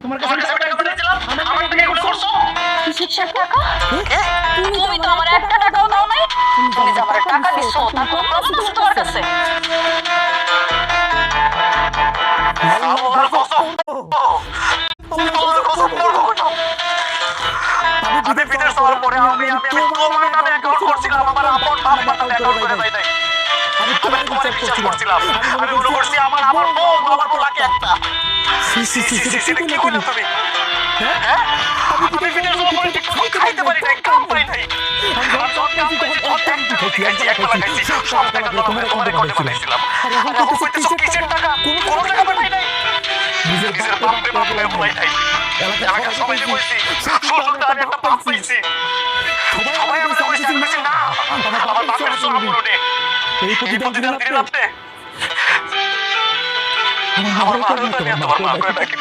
তোমার কাছে টাকা পাঠাইছিলাম আমার টাকা এগুলো করছো কিসের টাকা? তুমি তো আমার একটা টাকাও দাও নাই। তুমি যে আমার টাকা দিছো তার কোনো প্রমাণ আছে তোমার কাছে? আল্লাহর কসম আল্লাহর কসম আমি বিদেশ যাওয়ার পরে আমি তোমার নামে অ্যাকাউন্ট করছিলাম, আমার আপন বাপ মা নামে অ্যাকাউন্ট করে দেয় নাই। আমি তোমার বিশ্বাস করছিলাম, আমি মনে করছি আমার বউ লাগে একটা। কি বলে তুমি? হ্যাঁ আমি বিদেশ যাওয়ার পরে ঠিক মতো খাইতে পারি নাই, কাম পাই নাই। আর যখন কাম পাইছি তখন একটা খাইছি, সব টাকা তোমার অ্যাকাউন্টে পাঠাইছিলাম। আর এখন কইতেছো কিসের টাকা? কোনো টাকা পাঠাই নাই। নিজের বাপরে বাপ পাই নাই। এলাকার সবাইকে কইছি শ্বশুরটা আমি একটা বাপ পাইছি। সবাই আমাকে কইছে আমি বলছি না আমার বাপের সোনা পুরোনে এই প্রতিদান দিলেন আপনি। আমার মা করে ডাকি